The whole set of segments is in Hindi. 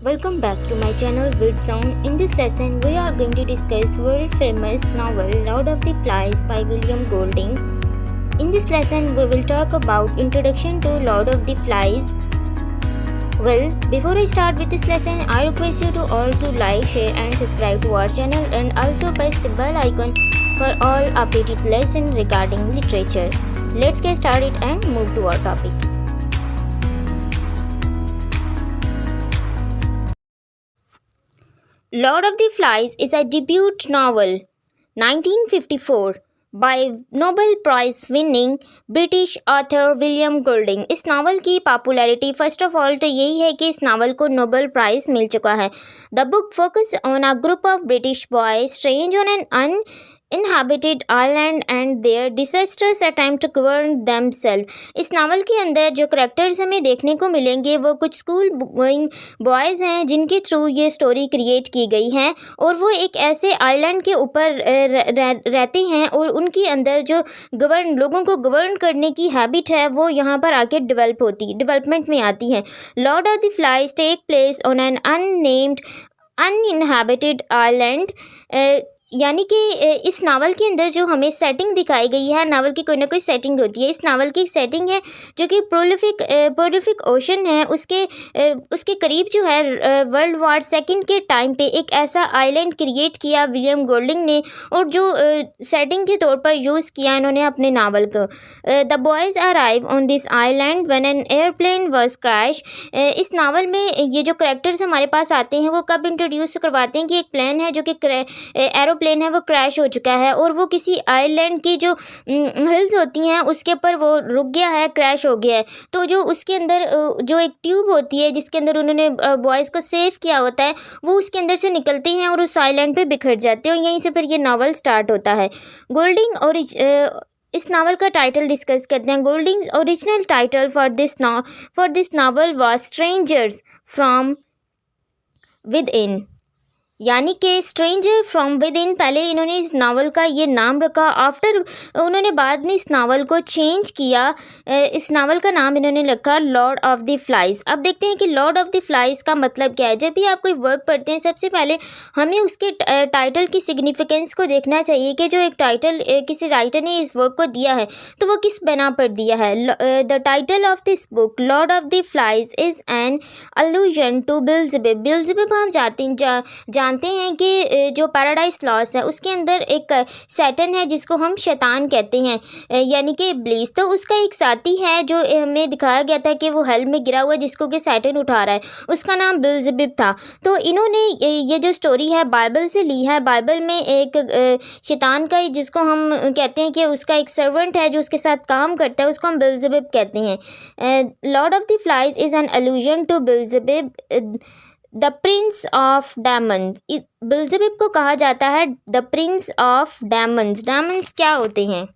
Welcome back to my channel Wit Zone. In this lesson, we are going to discuss world famous novel Lord of the Flies by William Golding. In this lesson, we will talk about introduction to Lord of the Flies. Well, before I start with this lesson, I request you to all to like, share and subscribe to our channel and also press the bell icon for all updated lessons regarding literature. Let's get started and move to our topic. Lord of the Flies is a debut novel, 1954, by Nobel Prize winning British author William Golding. इस नावल की पॉपुलैरिटी फर्स्ट ऑफ ऑल तो यही है कि इस नावल को नोबेल प्राइज़ मिल चुका है। The book focus on a group of British boys strange on an uninhabited island and their disasters attempt to govern themselves. इस नावल के अंदर जो करेक्टर्स हमें देखने को मिलेंगे वो कुछ स्कूल गोइंग बॉयज़ हैं जिनके थ्रू ये स्टोरी क्रिएट की गई है और वो एक ऐसे आइलैंड के ऊपर रहते हैं और उनके अंदर जो लोगों को गवर्न करने की हैबिट है वो यहाँ पर आके डेवलपमेंट में आती है। Lord of the Flies take place on an uninhabited island. यानी कि इस नावल के अंदर जो हमें सेटिंग दिखाई गई है, नावल की कोई ना कोई सेटिंग होती है। इस नावल की सेटिंग है जो कि प्रोलिफिक ओशन है, उसके करीब जो है वर्ल्ड वॉर सेकंड के टाइम पे एक ऐसा आइलैंड क्रिएट किया विलियम गोल्डिंग ने और जो सेटिंग के तौर पर यूज़ किया इन्होंने अपने नावल को। The boys arrive on this island when an airplane was crash. इस नावल में ये जो करेक्टर्स हमारे पास आते हैं वो कब इंट्रोड्यूस करवाते हैं कि एक प्लेन है जो कि एरोप्लेन है वो क्रैश हो चुका है और वो किसी आइलैंड की जो हिल्स होती हैं उसके ऊपर वो रुक गया है, क्रैश हो गया है। तो जो उसके अंदर जो एक ट्यूब होती है जिसके अंदर उन्होंने बॉयज़ को सेव किया होता है वो उसके अंदर से निकलते हैं और उस आइलैंड पे बिखर जाते हैं और यहीं से फिर ये नावल स्टार्ट होता है। गोल्डिंग और इस नावल का टाइटल डिस्कस करते हैं। Golding's original title for this novel was strangers from within, यानी कि स्ट्रेंजर फ्रॉम विद इन पहले इन्होंने इस नावल का ये नाम रखा। आफ्टर उन्होंने बाद में इस नावल को चेंज किया, इस नावल का नाम इन्होंने रखा लॉर्ड ऑफ द फ्लाइज। अब देखते हैं कि लॉर्ड ऑफ द फ्लाइज का मतलब क्या है। जब भी आप कोई वर्क पढ़ते हैं सबसे पहले हमें उसके टाइटल की सिग्निफिकेंस को देखना चाहिए कि जो एक टाइटल किसी राइटर ने इस वर्क को दिया है तो वो किस बना पर दिया है। The title of this book Lord of the Flies is an allusion to Beelzebub. Beelzebub हम जानते हैं कि जो पैराडाइज लॉस्ट है उसके अंदर एक सैटन है जिसको हम शैतान कहते हैं, यानी कि इब्लीस। तो उसका एक साथी है जो हमें दिखाया गया था कि वो हेल में गिरा हुआ है जिसको कि सैटन उठा रहा है, उसका नाम बेल्ज़ेबुब था। तो इन्होंने ये जो स्टोरी है बाइबल से ली है। बाइबल में एक शैतान का जिसको हम कहते हैं कि उसका एक सर्वेंट है जो उसके साथ काम करता है उसको हम बेल्ज़ेबुब कहते हैं। Lord of the Flies is an allusion to Beelzebub the prince of demons. Beelzebub को कहा जाता है the prince of demons. Demons क्या होते हैं?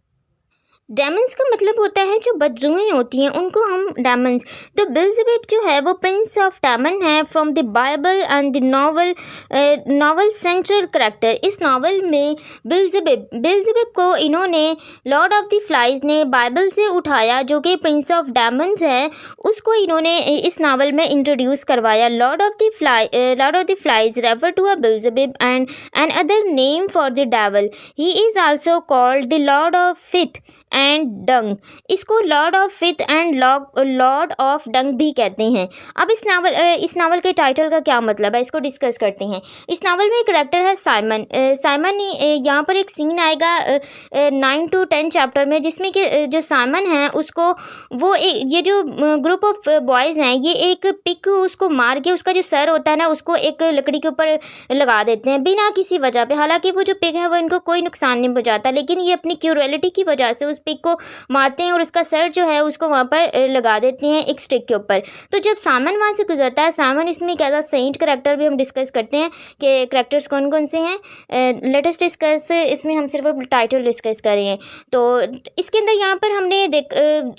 डेमन्स का मतलब होता है जो बदरूहें होती हैं उनको हम डेमन्स। तो बेल्ज़ेबुब जो है वो प्रिंस ऑफ डेमन है from the Bible and the novel central character. इस नावल में बेल्ज़ेबुब को इन्होंने लॉर्ड ऑफ द फ्लाइज ने बाइबल से उठाया जो कि प्रिंस ऑफ डेमन्स है, उसको इन्होंने इस नावल में इंट्रोड्यूस करवाया। Lord of the Flies refer to a Beelzebub and another name for the devil. He is also called the lord of filth and dung. इसको lord of filth and lord of dung भी कहते हैं। अब इस नावल के टाइटल का क्या मतलब है इसको डिस्कस करते हैं। इस नावल में एक करेक्टर है साइमन। साइमन यहाँ पर एक सीन आएगा 9 to 10 चैप्टर में जिसमें कि जो साइमन है उसको वो ये जो ग्रुप ऑफ बॉयज़ हैं ये एक पिक उसको मार के उसका जो सर होता है ना उसको एक लकड़ी के ऊपर लगा देते हैं बिना किसी वजह पे। हालांकि वो जो पिग है वो इनको कोई नुकसान नहीं पहुँचाता लेकिन ये अपनी क्यूरलिटी की वजह से उस पिग को मारते हैं और उसका सर जो है उसको वहाँ पर लगा देते हैं एक स्टिक के ऊपर। तो जब सामन वहाँ से गुजरता है, सामन इसमें क्या था सेंट करेक्टर भी हम डिस्कस करते हैं कि करेक्टर्स कौन कौन से हैं। लेटेस्ट डिस्कस इसमें हम सिर्फ टाइटल डिस्कस कर रहे हैं। तो इसके अंदर यहाँ पर हमने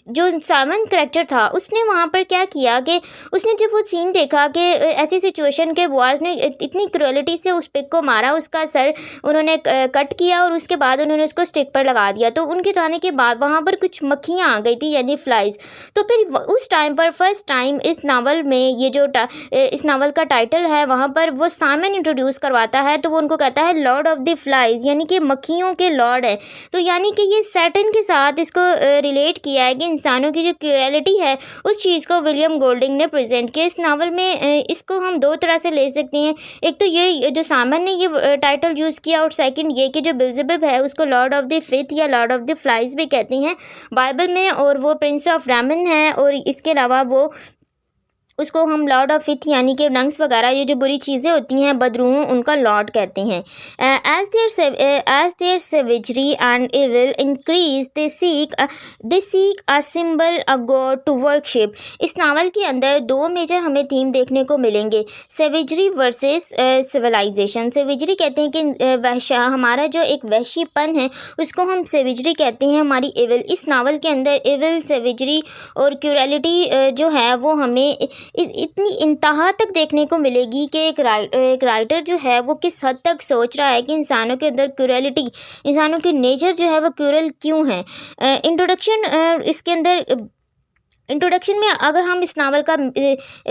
जो सामन करेक्टर था उसने वहाँ पर क्या किया कि उसने जब वो सीन देखा कि ऐसी सिचुएशन के बॉयज़ ने इतनी क्रूएलिटी से उस पिग को मारा, उसका सर उन्होंने कट किया और उसके बाद उन्होंने उसको स्टिक पर लगा दिया। तो उनके जाने के बाद वहाँ पर कुछ मक्खियाँ आ गई थी, यानी फ्लाइज। तो फिर उस टाइम पर फर्स्ट टाइम इस नावल में ये जो इस नावल का टाइटल है वहाँ पर वो साइमन इंट्रोड्यूस करवाता है, तो वो उनको कहता है लॉर्ड ऑफ द फ्लाइज, यानी कि मक्खियों के लॉर्ड है। तो यानी कि ये सैटर्न के साथ इसको रिलेट किया है कि इंसानों की जो क्यूरलिटी है उस चीज़ को विलियम गोल्डिंग ने प्रेजेंट किया इस नावल में। इसको हम दो तरह से ले सकते हैं, एक तो ये जो साइमन ने ये टाइटल यूज़ किया, और सेकंड ये कि जो बेल्ज़ेबब है उसको लॉर्ड ऑफ द फिथ या लॉर्ड ऑफ द फ्लाइज भी कहते हैं बाइबल में, और वो प्रिंस ऑफ रामन है, और इसके अलावा वो उसको हम लॉर्ड ऑफ इथ यानी कि नंग्स वगैरह ये जो बुरी चीज़ें होती हैं बदरूहों उनका लॉर्ड कहते हैं। As their savagery and evil increase they seek a symbol a god to worship. इस नावल के अंदर दो मेजर हमें थीम देखने को मिलेंगे, सेवेजरी वर्सेस सिविलाइजेशन। सेवेजरी कहते हैं कि हमारा जो एक वैश्यपन है उसको हम सेवेजरी कहते हैं, हमारी इविल। इस नावल के अंदर इविल, सेवेजरी और क्यूरलिटी जो है वो हमें इतनी इंतहा तक देखने को मिलेगी कि एक राइटर जो है वो किस हद तक सोच रहा है कि इंसानों के अंदर क्यूरलिटी, इंसानों की नेचर जो है वो क्यूरल क्यों है। इसके अंदर इंट्रोडक्शन में अगर हम इस नावल का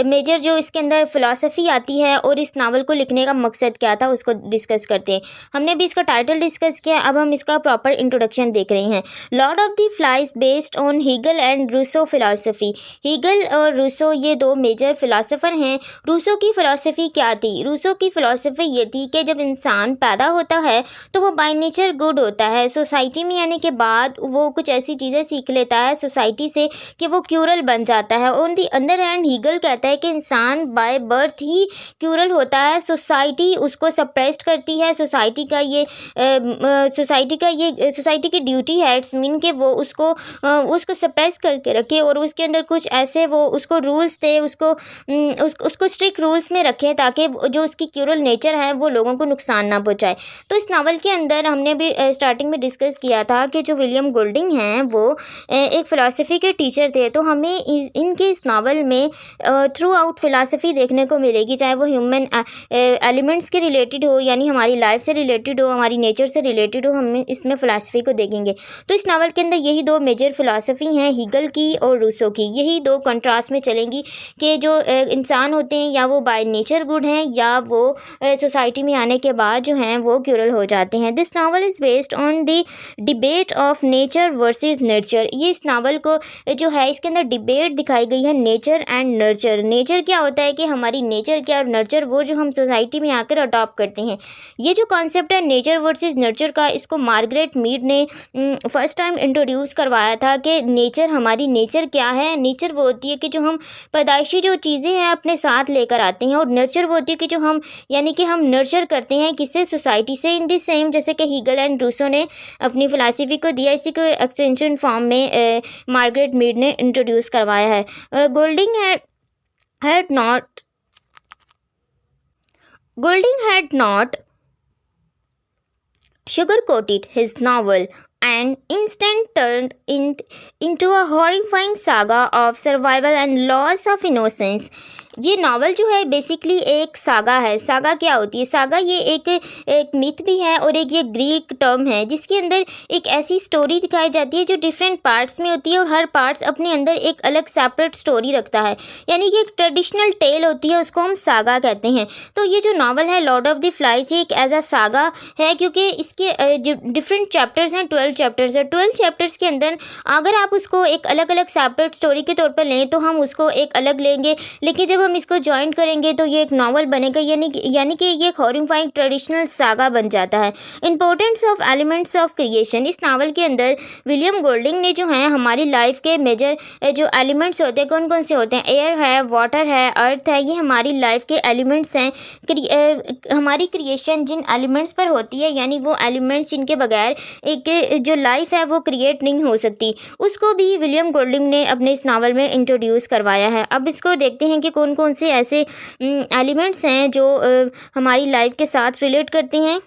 मेजर जो इसके अंदर फ़िलासफ़ी आती है और इस नावल को लिखने का मकसद क्या था उसको डिस्कस करते हैं। हमने भी इसका टाइटल डिस्कस किया, अब हम इसका प्रॉपर इंट्रोडक्शन देख रहे हैं। Lord of the Flies based on Hegel and Rousseau philosophy. Hegel और रूसो ये दो मेजर फ़िलासफ़र हैं। रूसो की फ़िलासफ़ी क्या थी? रूसो की फ़िलासफ़ी ये थी कि जब इंसान पैदा होता है तो वो बाय नेचर गुड होता है, सोसाइटी में आने के बाद वो कुछ ऐसी चीज़ें सीख लेता है सोसाइटी से कि वो बन जाता है। On the other hand Hegel कहता है कि इंसान बाय बर्थ ही क्यूरल होता है, सोसाइटी उसको सप्रेस्ड करती है। सोसाइटी की ड्यूटी है, इट्स मीन कि वो उसको सप्रेस करके रखे और उसके अंदर कुछ ऐसे वो उसको रूल्स थे, उसको स्ट्रिक्ट रूल्स में रखे ताकि जो उसकी क्यूरल नेचर है वो लोगों को नुकसान ना पहुँचाए। तो इस नावल के अंदर हमने भी स्टार्टिंग में डिस्कस किया था कि जो विलियम गोल्डिंग हैं वो एक फ़िलासफ़ी के टीचर थे, तो हमें इनके इस नावल में थ्रू आउट फ़िलासफ़ी देखने को मिलेगी, चाहे वो ह्यूमन एलिमेंट्स के रिलेटेड हो, यानी हमारी लाइफ से रिलेटेड हो, हमारी नेचर से रिलेटेड हो, हम इसमें फ़िलासफ़ी को देखेंगे। तो इस नावल के अंदर यही दो मेजर फ़िलासफ़ी हैं, हीगल की और रूसो की। यही दो कंट्रास्ट में चलेंगी कि जो इंसान होते हैं या वो बाय नेचर गुड हैं या वो सोसाइटी में आने के बाद जो हैं वो क्यूरल हो जाते हैं। This novel is based on the debate of nature versus nurture. ये इस नावल को जो है इसके अंदर डिबेट दिखाई गई है नेचर एंड नर्चर। नेचर क्या होता है कि हमारी नेचर क्या, और नर्चर वो जो हम सोसाइटी में आकर अडॉप्ट करते हैं। ये जो कॉन्सेप्ट है नेचर वर्सेस नर्चर का, इसको मार्गरेट मीड ने फर्स्ट टाइम इंट्रोड्यूस करवाया था कि नेचर, हमारी नेचर क्या है। नेचर वो होती है कि जो हम पैदाइशी जो चीज़ें हैं अपने साथ लेकर आते हैं, और नर्चर वो होती है कि जो हम यानी कि हम नर्चर करते हैं किससे, सोसाइटी से। इन द सेम जैसे कि हीगल एंड रूसो ने अपनी फ़िलासफ़ी को दिया, इसी को एक्सटेंशन फॉर्म में मार्गरेट मीड ने इंट्रोड्यूस करवाया है। Golding had not sugar-coated his novel and instant turned into a horrifying saga of survival and loss of innocence. ये नावल जो है बेसिकली एक सागा है। सागा क्या होती है? सागा ये एक मिथ भी है और एक ये ग्रीक टर्म है जिसके अंदर एक ऐसी स्टोरी दिखाई जाती है जो डिफरेंट पार्ट्स में होती है और हर पार्ट्स अपने अंदर एक अलग सेपरेट स्टोरी रखता है, यानी कि एक ट्रेडिशनल टेल होती है, उसको हम सागा कहते हैं। तो ये जो नावल है लॉर्ड ऑफ द फ्लाइज ये एक एज अ सागा है क्योंकि इसके जो डिफरेंट चैप्टर्स हैं 12 चैप्टर्स है। 12 चैप्टर्स के अंदर अगर आप उसको एक अलग अलग सेपरेट स्टोरी के तौर पर लें तो हम उसको एक अलग लेंगे, लेकिन जब हम इसको ज्वाइन करेंगे तो ये एक नावल बनेगा, यानी कि ये एक हॉरिफाइंग ट्रेडिशनल सागा बन जाता है। Importance of elements of creation. इस नावल के अंदर विलियम गोल्डिंग ने जो है हमारी लाइफ के मेजर जो एलिमेंट्स होते हैं कौन कौन से होते हैं, एयर है, वाटर है, अर्थ है, ये हमारी लाइफ के एलिमेंट्स हैं। हमारी क्रिएशन जिन एलिमेंट्स पर होती है, यानी वो एलिमेंट्स जिनके बगैर एक जो लाइफ है वो क्रिएट नहीं हो सकती, उसको भी विलियम गोल्डिंग ने अपने इस नावल में इंट्रोड्यूस करवाया है। अब इसको देखते हैं कि कौन कौन से ऐसे एलिमेंट्स हैं जो हमारी लाइफ के साथ रिलेट करते हैं।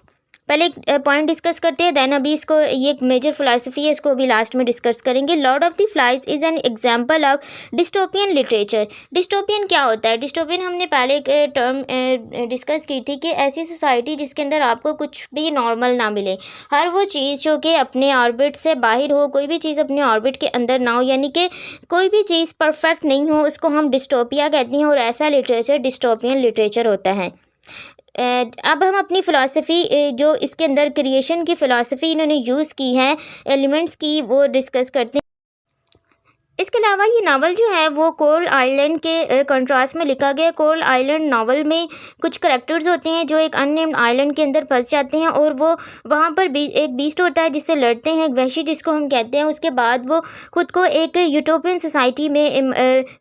पहले एक पॉइंट डिस्कस करते हैं, देन अभी इसको, ये एक मेजर फिलासफी है, इसको अभी लास्ट में डिस्कस करेंगे। Lord of the Flies is an example of dystopian literature. Dystopian क्या होता है? डिस्टोपियन हमने पहले एक टर्म डिस्कस की थी कि ऐसी सोसाइटी जिसके अंदर आपको कुछ भी नॉर्मल ना मिले, हर वो चीज़ जो कि अपने ऑर्बिट से बाहर हो, कोई भी चीज़ अपने ऑर्बिट के अंदर ना हो, यानी कि कोई भी चीज़ परफेक्ट नहीं हो, उसको हम डिस्टोपिया कहते हैं, और ऐसा लिटरेचर डिस्टोपियन लिटरेचर होता है। अब हम अपनी फ़िलासफ़ी जो इसके अंदर क्रिएशन की फ़िलासफ़ी इन्होंने यूज़ की है एलिमेंट्स की, वो डिस्कस करते हैं। इसके अलावा ये नावल जो है वो कोरल आइलैंड के कंट्रास्ट में लिखा गया है। कोरल आइलैंड नावल में कुछ करैक्टर्स होते हैं जो एक अननेम्ड आइलैंड के अंदर फंस जाते हैं, और वो वहाँ पर एक बीस्ट होता है जिससे लड़ते हैं, एक वहशी जिसको हम कहते हैं। उसके बाद वो खुद को एक यूटोपियन सोसाइटी में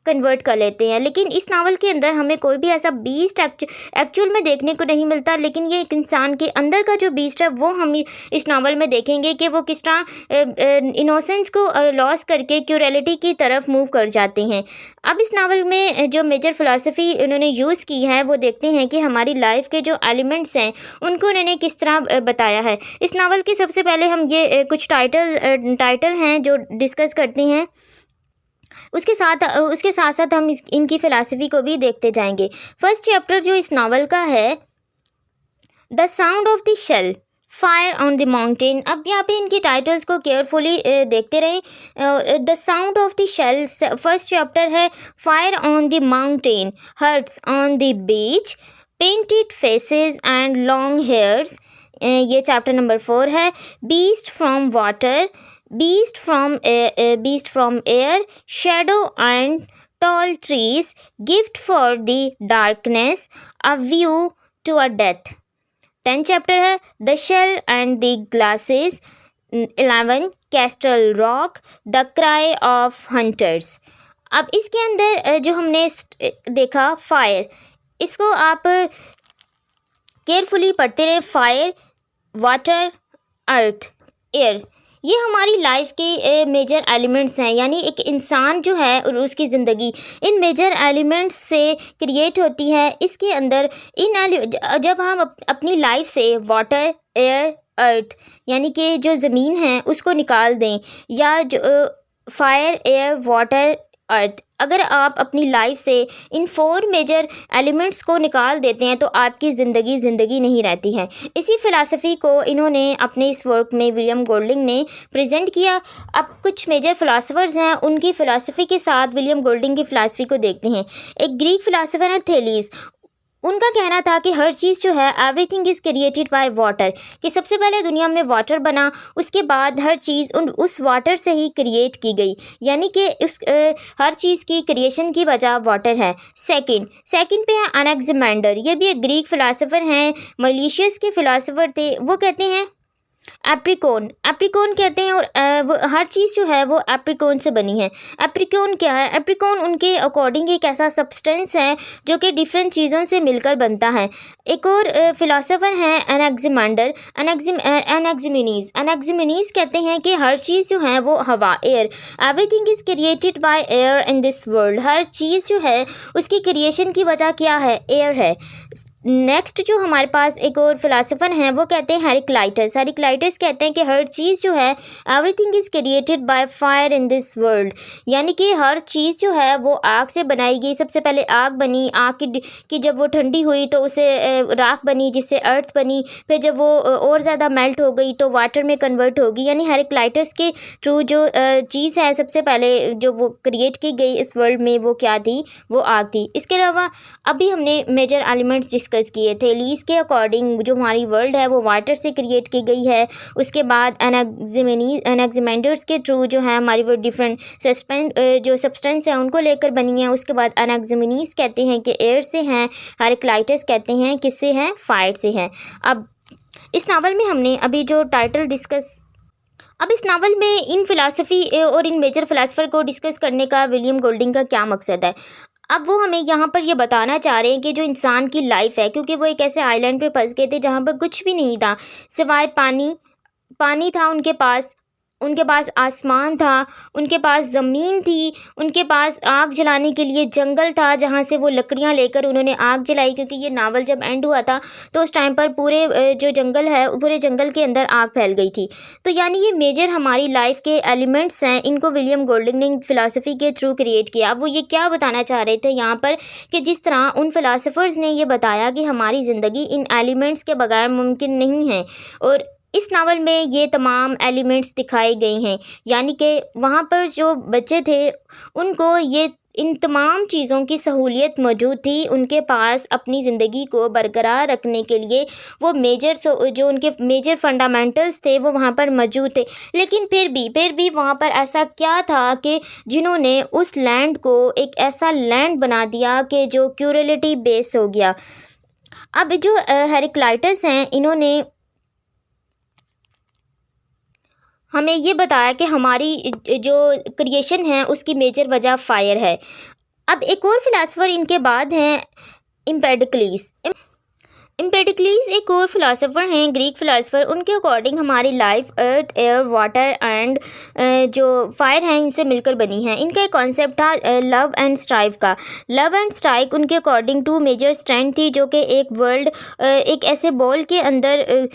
कन्वर्ट कर लेते हैं। लेकिन इस नावल के अंदर हमें कोई भी ऐसा बीस्ट एक्चुअल में देखने को नहीं मिलता, लेकिन ये एक इंसान के अंदर का जो बीस्ट है वो हम इस नावल में देखेंगे कि वो किस तरह इनोसेंस को लॉस करके क्यूरलिटी की तरफ मूव कर जाते हैं। अब इस नावल में जो मेजर फिलॉसफी उन्होंने यूज़ की है वो देखते हैं कि हमारी लाइफ के जो एलिमेंट्स हैं उनको उन्होंने किस तरह बताया है। इस नावल के सबसे पहले हम ये कुछ टाइटल हैं जो डिस्कस करते हैं, उसके साथ साथ हम इनकी फ़िलासफ़ी को भी देखते जाएंगे। फर्स्ट चैप्टर जो इस नावल का है, the sound of the shell, fire on the mountain. अब यहाँ पे इनके टाइटल्स को केयरफुली देखते रहें। The sound of the shell first chapter है, fire on the mountain, huts on the beach, painted faces and long hairs, ये चैप्टर नंबर 4 है। Beast from water, beast from air, shadow and tall trees, gift for the darkness, a view to a death. 10 chapter है, the shell and the glasses. 11 castle rock, the cry of hunters. अब इसके अंदर जो हमने देखा फायर, इसको आप केयरफुली पढ़ते रहे। फायर, वाटर, अर्थ, एयर, ये हमारी लाइफ के मेजर एलिमेंट्स हैं, यानी एक इंसान जो है और उसकी ज़िंदगी इन मेजर एलिमेंट्स से क्रिएट होती है। इसके अंदर जब हम अपनी लाइफ से वाटर, एयर, अर्थ यानी कि जो ज़मीन है उसको निकाल दें, या जो फायर, एयर, वाटर, अर्थ, अगर आप अपनी लाइफ से इन 4 मेजर एलिमेंट्स को निकाल देते हैं तो आपकी ज़िंदगी नहीं रहती है। इसी फ़िलासफ़ी को इन्होंने अपने इस वर्क में विलियम गोल्डिंग ने प्रेजेंट किया। अब कुछ मेजर फ़िलासफ़र्स हैं, उनकी फ़िलासफ़ी के साथ विलियम गोल्डिंग की फ़िलासफ़ी को देखते हैं। एक ग्रीक फ़िलासफ़र है थेलीस, उनका कहना था कि हर चीज़ जो है everything is created by water, कि सबसे पहले दुनिया में वाटर बना, उसके बाद हर चीज़ उस वाटर से ही क्रिएट की गई, यानी कि हर चीज़ की क्रिएशन की वजह वाटर है। सेकंड पे है अनेक्सिमेंडर, ये भी एक ग्रीक फ़िलासफ़र हैं, मलेशियस के फ़िलासफ़र थे। वो कहते हैं एप्रिकॉन कहते हैं, और वो हर चीज़ जो है वो एप्रिकॉन से बनी है। एप्रिकॉन क्या है? एप्रिकॉन उनके अकॉर्डिंग एक ऐसा सब्सटेंस है जो कि डिफरेंट चीज़ों से मिलकर बनता है। एक और फिलोसोफर हैं एनेक्सिमेंडर, एनेक्सिमीनीज़ कहते हैं कि हर चीज़ जो है वो हवा, air, everything is created by air in this world, हर चीज़ जो है उसकी क्रिएशन की वजह क्या है? एयर है। नेक्स्ट जो हमारे पास एक और फिलासफर हैं वो कहते हैं हेराक्लाइटस कहते हैं कि हर चीज़ जो है everything is created by fire in this world, यानी कि हर चीज़ जो है वो आग से बनाई गई। सबसे पहले आग बनी, आग की जब वो ठंडी हुई तो उसे राख बनी, जिससे अर्थ बनी, फिर जब वो और ज़्यादा मेल्ट हो गई तो वाटर में कन्वर्ट होगी। यानी हेराक्लाइटस के थ्रू जो चीज़ है सबसे पहले जो वो क्रिएट की गई इस वर्ल्ड में वो क्या थी? वो आग थी। इसके अलावा अभी हमने मेजर एलिमेंट्स डिस्कस किए थे। लीज के अकॉर्डिंग जो हमारी वर्ल्ड है वो वाटर से क्रिएट की गई है। उसके बाद एनेक्सिमेंडर्स के थ्रू जो है हमारी वो डिफरेंट जो सब्सटेंस है उनको लेकर बनी है। उसके बाद एनेक्सिमीनीज़ कहते हैं कि एयर से हैं, हेराक्लाइटस कहते हैं किससे हैं? फायर से हैं। अब इस नावल में हमने अभी जो टाइटल डिस्कस अब इस नावल में इन फ़िलासफ़ी और इन मेजर फ़िलासफ़र को डिस्कस करने का विलियम गोल्डिंग का क्या मकसद है? अब वो हमें यहाँ पर ये बताना चाह रहे हैं कि जो इंसान की लाइफ है, क्योंकि वो एक ऐसे आइलैंड पे फंस गए थे जहाँ पर कुछ भी नहीं था सिवाय पानी था उनके पास, उनके पास आसमान था, उनके पास ज़मीन थी, उनके पास आग जलाने के लिए जंगल था जहाँ से वो लकड़ियाँ लेकर उन्होंने आग जलाई, क्योंकि ये नावल जब एंड हुआ था तो उस टाइम पर पूरे जो जंगल है पूरे जंगल के अंदर आग फैल गई थी। तो यानी ये मेजर हमारी लाइफ के एलिमेंट्स हैं, इनको विलियम गोल्डिंग ने फ़िलासफ़ी के थ्रू क्रिएट किया। वो ये क्या बताना चाह रहे थे यहाँ पर कि जिस तरह उन फ़िलासफ़र्स ने ये बताया कि हमारी ज़िंदगी इन एलिमेंट्स के बगैर मुमकिन नहीं है, और इस नावल में ये तमाम एलिमेंट्स दिखाए गए हैं। यानी कि वहाँ पर जो बच्चे थे उनको ये इन तमाम चीज़ों की सहूलियत मौजूद थी, उनके पास अपनी ज़िंदगी को बरकरार रखने के लिए वो जो उनके मेजर फंडामेंटल्स थे वो वहाँ पर मौजूद थे। लेकिन फिर भी वहाँ पर ऐसा क्या था कि जिन्होंने उस लैंड को एक ऐसा लैंड बना दिया कि जो क्यूरलिटी बेस हो गया। अब जो हेराक्लाइटस हैं, इन्होंने हमें ये बताया कि हमारी जो क्रिएशन है उसकी मेजर वजह फायर है। अब एक और फिलासफ़र इनके बाद हैं एम्पेडोक्लीस। एम्पेडोक्लीस एक और फिलासफ़र हैं, ग्रीक फ़िलासफ़र। उनके अकॉर्डिंग हमारी life earth, air, water and जो फायर हैं इनसे मिलकर बनी है। इनका एक कॉन्सेप्ट था लव एंड स्ट्राइव का। लव एंड स्ट्राइक उनके अकॉर्डिंग टू मेजर स्ट्रेंथ थी, जो कि एक वर्ल्ड एक ऐसे बॉल के अंदर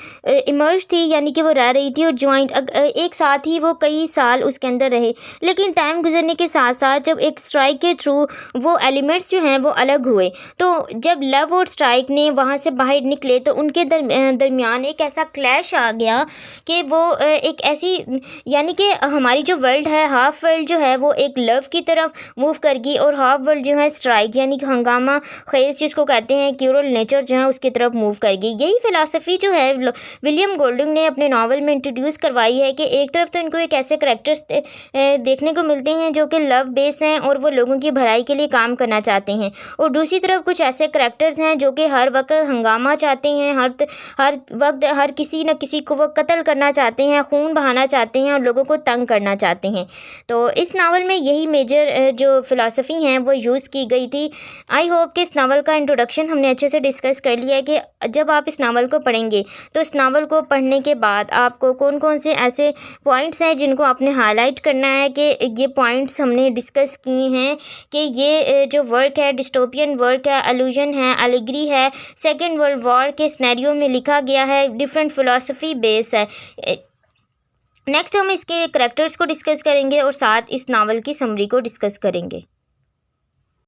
इमर्ज थी, यानी कि वो रह रही थी और जॉइंट एक साथ ही वो कई साल उसके अंदर रहे। लेकिन टाइम गुजरने के साथ साथ जब एक स्ट्राइक के थ्रू वो एलिमेंट्स जो हैं वो अलग हुए, तो जब लव और स्ट्राइक ने वहाँ से बाहर निकले तो उनके दरमियान एक ऐसा क्लैश आ गया कि वो एक ऐसी, यानी कि हमारी जो वर्ल्ड है, हाफ वर्ल्ड जो है वो एक लव की तरफ मूव कर गई और हाफ वर्ल्ड जो है स्ट्राइक यानी कि हंगामा खेज जिसको कहते हैं, क्यूरल नेचर जो है उसकी तरफ मूव कर गई। यही फ़िलासफ़ी जो है विलियम गोल्डिंग ने अपने नावल में इंट्रोड्यूस करवाई है कि एक तरफ तो इनको एक ऐसे करैक्टर्स देखने को मिलते हैं जो कि लव बेस हैं और वो लोगों की भलाई के लिए काम करना चाहते हैं, और दूसरी तरफ कुछ ऐसे करैक्टर्स हैं जो कि हर वक्त हंगामा चाहते हैं, हर वक्त हर किसी न किसी को वो कत्ल करना चाहते हैं, खून बहाना चाहते हैं और लोगों को तंग करना चाहते हैं। तो इस नावल में यही मेजर जो फ़िलासफ़ी हैं वो यूज़ की गई थी। आई होप कि इस नावल का इंट्रोडक्शन हमने अच्छे से डिस्कस कर लिया है कि जब आप इस नावल को पढ़ेंगे तो इस नावल को पढ़ने के बाद आपको कौन कौन से ऐसे पॉइंट्स हैं जिनको आपने हाईलाइट करना है कि ये पॉइंट्स हमने डिस्कस किए हैं कि ये जो वर्क है डिस्टोपियन वर्क है, अलूजन है, एलिगरी है, सेकेंड वर्ल्ड वॉर के सिनेरियो में लिखा गया है, डिफरेंट फ़िलासफ़ी बेस है। नेक्स्ट हम इसके करैक्टर्स को डिस्कस करेंगे और साथ इस नावल की समरी को डिस्कस करेंगे।